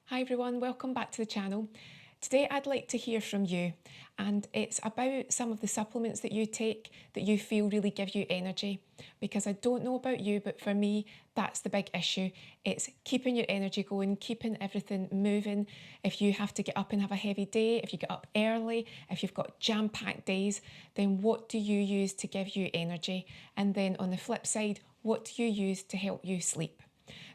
Hi everyone, welcome back to the channel. Today I'd like to hear from you, and it's about some of the supplements that you take that you feel really give you energy, because I don't know about you, but for me that's the big issue. It's keeping your energy going, keeping everything moving. If you have to get up and have a heavy day, if you get up early, if you've got jam-packed days, then what do you use to give you energy? And then on the flip side, what do you use to help you sleep?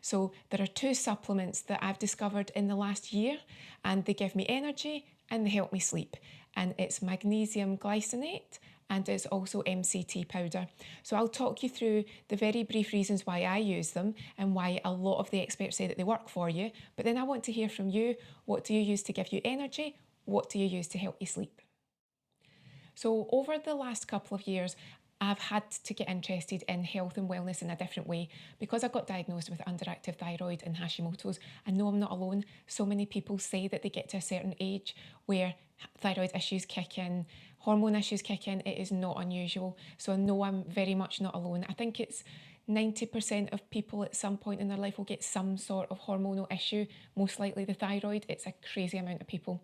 So there are two supplements that I've discovered in the last year, and they give me energy and they help me sleep. And it's Magnesium Glycinate and it's also MCT powder. So I'll talk you through the very brief reasons why I use them and why a lot of the experts say that they work for you. But then I want to hear from you. What do you use to give you energy? What do you use to help you sleep? So over the last couple of years, I've had to get interested in health and wellness in a different way because I got diagnosed with underactive thyroid and Hashimoto's. I know I'm not alone. So many people say that they get to a certain age where thyroid issues kick in, hormone issues kick in. It is not unusual. So I know I'm very much not alone. I think it's 90% of people at some point in their life will get some sort of hormonal issue, most likely the thyroid. It's a crazy amount of people.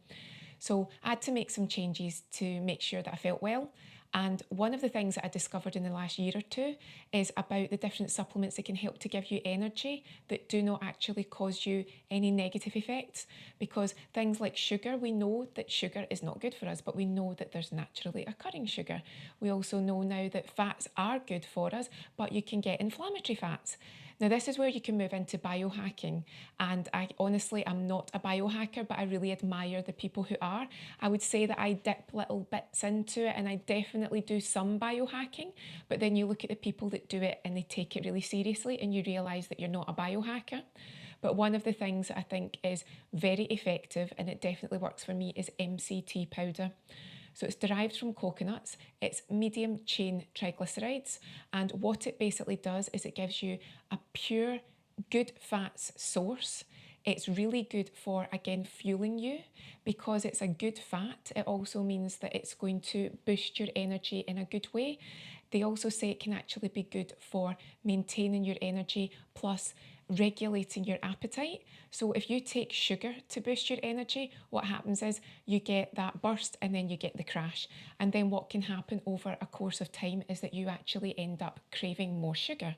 So I had to make some changes to make sure that I felt well. And one of the things that I discovered in the last year or two is about the different supplements that can help to give you energy that do not actually cause you any negative effects. Because things like sugar, we know that sugar is not good for us, but we know that there's naturally occurring sugar. We also know now that fats are good for us, but you can get inflammatory fats. Now, this is where you can move into biohacking. And I honestly am not a biohacker, but I really admire the people who are. I would say that I dip little bits into it and I definitely do some biohacking. But then you look at the people that do it and they take it really seriously and you realise that you're not a biohacker. But one of the things that I think is very effective, and it definitely works for me, is MCT powder. So it's derived from coconuts, it's medium chain triglycerides, and what it basically does is it gives you a pure good fats source. It's really good for, again, fueling you. Because it's a good fat, it also means that it's going to boost your energy in a good way. They also say it can actually be good for maintaining your energy plus regulating your appetite. So if you take sugar to boost your energy, what happens is you get that burst and then you get the crash. And then what can happen over a course of time is that you actually end up craving more sugar.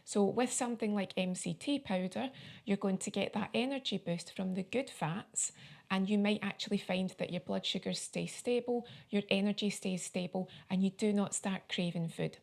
So with something like MCT powder, you're going to get that energy boost from the good fats, and you might actually find that your blood sugars stay stable, your energy stays stable, and you do not start craving food.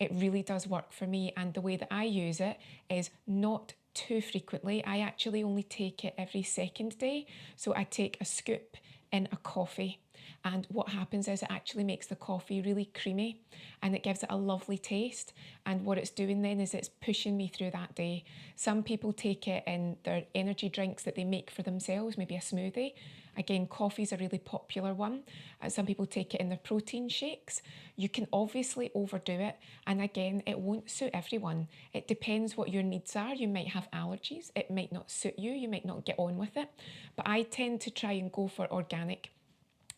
It really does work for me, and the way that I use it is not too frequently. I actually only take it every second day. So I take a scoop in a coffee, and what happens is it actually makes the coffee really creamy and it gives it a lovely taste. And what it's doing then is it's pushing me through that day. Some people take it in their energy drinks that they make for themselves, maybe a smoothie. Again, coffee's a really popular one. Some people take it in their protein shakes. You can obviously overdo it, and again, it won't suit everyone. It depends what your needs are. You might have allergies, it might not suit you, you might not get on with it. But I tend to try and go for organic,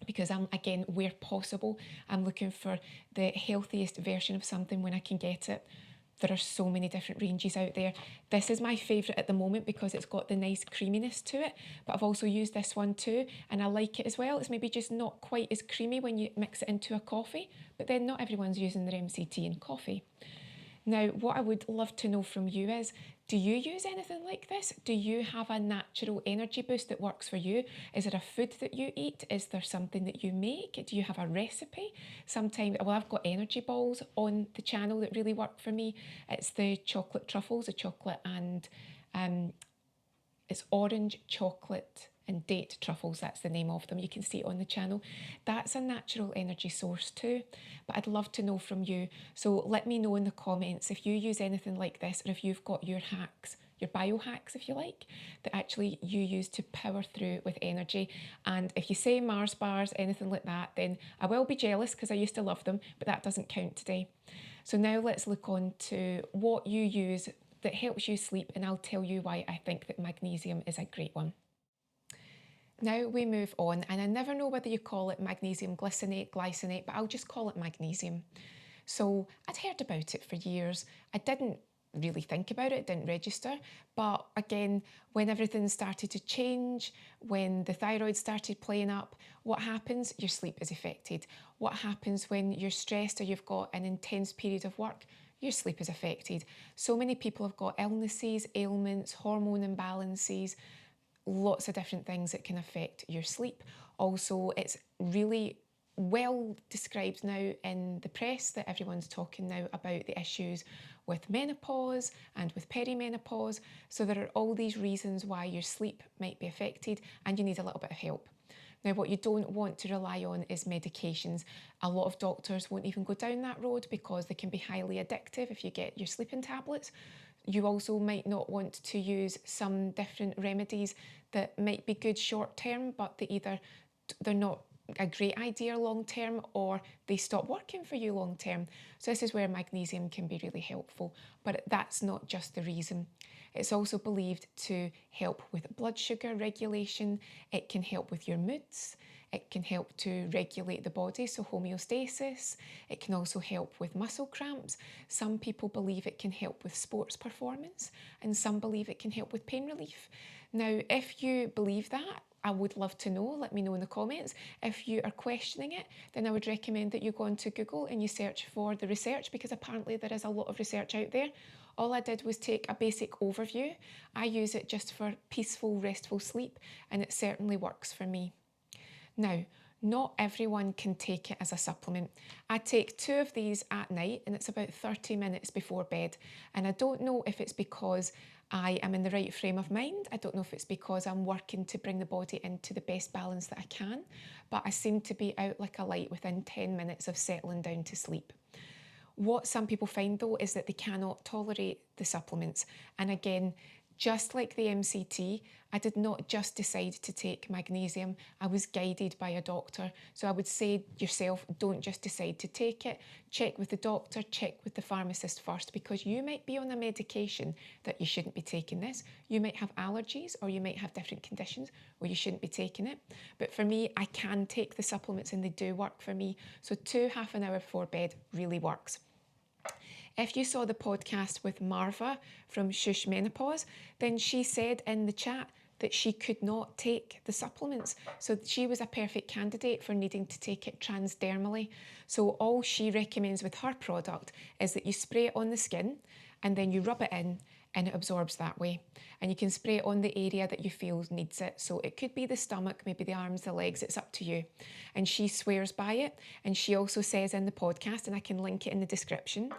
because I'm, again, where possible, I'm looking for the healthiest version of something when I can get it. There are so many different ranges out there. This is my favourite at the moment because it's got the nice creaminess to it, but I've also used this one too and I like it as well. It's maybe just not quite as creamy when you mix it into a coffee, but then not everyone's using their MCT in coffee. Now, what I would love to know from you is, do you use anything like this? Do you have a natural energy boost that works for you? Is it a food that you eat? Is there something that you make? Do you have a recipe? Sometimes, well, I've got energy balls on the channel that really work for me. It's the chocolate truffles, the chocolate and it's orange chocolate and date truffles, that's the name of them. You can see it on the channel. That's a natural energy source too, but I'd love to know from you. So let me know in the comments if you use anything like this, or if you've got your hacks, your biohacks if you like, that actually you use to power through with energy. And if you say Mars bars, anything like that, then I will be jealous because I used to love them, but that doesn't count today. So now let's look on to what you use that helps you sleep, and I'll tell you why I think that magnesium is a great one. Now we move on, and I never know whether you call it magnesium glycinate, but I'll just call it magnesium. So I'd heard about it for years. I didn't really think about it, didn't register. But again, when everything started to change, when the thyroid started playing up, what happens? Your sleep is affected. What happens when you're stressed or you've got an intense period of work? Your sleep is affected. So many people have got illnesses, ailments, hormone imbalances, lots of different things that can affect your sleep. Also, it's really well described now in the press that everyone's talking now about the issues with menopause and with perimenopause. So there are all these reasons why your sleep might be affected and you need a little bit of help. Now, what you don't want to rely on is medications. A lot of doctors won't even go down that road because they can be highly addictive if you get your sleeping tablets. You also might not want to use some different remedies that might be good short term, but they're not a great idea long term, or they stop working for you long term. So this is where magnesium can be really helpful, but that's not just the reason. It's also believed to help with blood sugar regulation. It can help with your moods. It can help to regulate the body, so homeostasis. It can also help with muscle cramps. Some people believe it can help with sports performance, and some believe it can help with pain relief. Now, if you believe that, I would love to know. Let me know in the comments. If you are questioning it, then I would recommend that you go onto Google and you search for the research, because apparently there is a lot of research out there. All I did was take a basic overview. I use it just for peaceful, restful sleep, and it certainly works for me. Now, not everyone can take it as a supplement. I take 2 of these at night, and it's about 30 minutes before bed. And I don't know if it's because I am in the right frame of mind. I don't know if it's because I'm working to bring the body into the best balance that I can, but I seem to be out like a light within 10 minutes of settling down to sleep. What some people find though is that they cannot tolerate the supplements. And again, just like the MCT, I did not just decide to take magnesium. I was guided by a doctor. So I would say yourself, don't just decide to take it. Check with the doctor, check with the pharmacist first, because you might be on a medication that you shouldn't be taking this. You might have allergies, or you might have different conditions where you shouldn't be taking it. But for me, I can take the supplements and they do work for me. So 2 half an hour before bed really works. If you saw the podcast with Marva from Shhh Menopause, then she said in the chat that she could not take the supplements. So she was a perfect candidate for needing to take it transdermally. So all she recommends with her product is that you spray it on the skin and then you rub it in, and it absorbs that way. And you can spray it on the area that you feel needs it. So it could be the stomach, maybe the arms, the legs, it's up to you. And she swears by it. And she also says in the podcast, and I can link it in the description,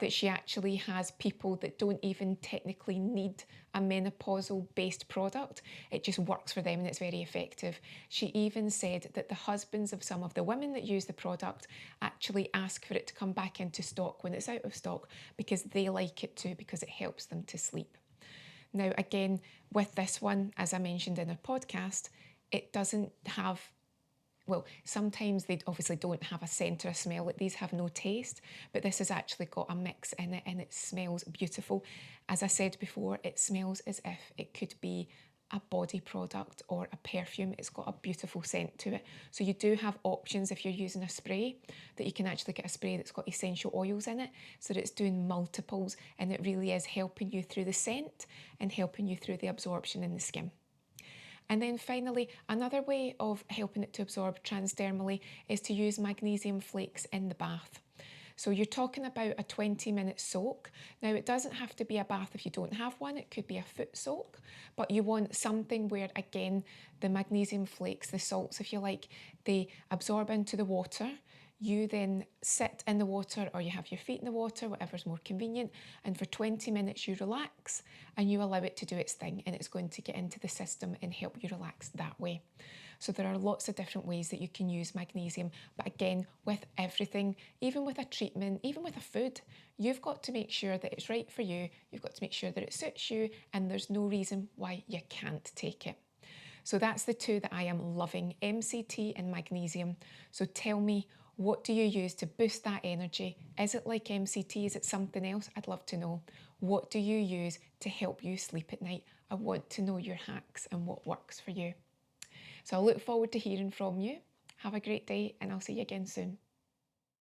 that she actually has people that don't even technically need a menopausal based product. It just works for them and it's very effective. She even said that the husbands of some of the women that use the product actually ask for it to come back into stock when it's out of stock, because they like it too, because it helps them to sleep. Now, again, with this one, as I mentioned in a podcast, it doesn't have, well, sometimes they obviously don't have a scent or a smell. Like these have no taste, but this has actually got a mix in it and it smells beautiful. As I said before, it smells as if it could be a body product or a perfume. It's got a beautiful scent to it. So you do have options if you're using a spray, that you can actually get a spray that's got essential oils in it, so that it's doing multiples, and it really is helping you through the scent and helping you through the absorption in the skin. And then finally, another way of helping it to absorb transdermally is to use magnesium flakes in the bath. So you're talking about a 20-minute soak. Now, it doesn't have to be a bath if you don't have one. It could be a foot soak, but you want something where, again, the magnesium flakes, the salts, if you like, they absorb into the water. You then sit in the water, or you have your feet in the water, whatever's more convenient, and for 20 minutes you relax and you allow it to do its thing, and it's going to get into the system and help you relax that way. So there are lots of different ways that you can use magnesium, but again, with everything, even with a treatment, even with a food, you've got to make sure that it's right for you, you've got to make sure that it suits you, and there's no reason why you can't take it. So that's the 2 that I am loving, MCT and magnesium. So tell me, what do you use to boost that energy? Is it like MCT? Is it something else? I'd love to know. What do you use to help you sleep at night? I want to know your hacks and what works for you. So I look forward to hearing from you. Have a great day, and I'll see you again soon.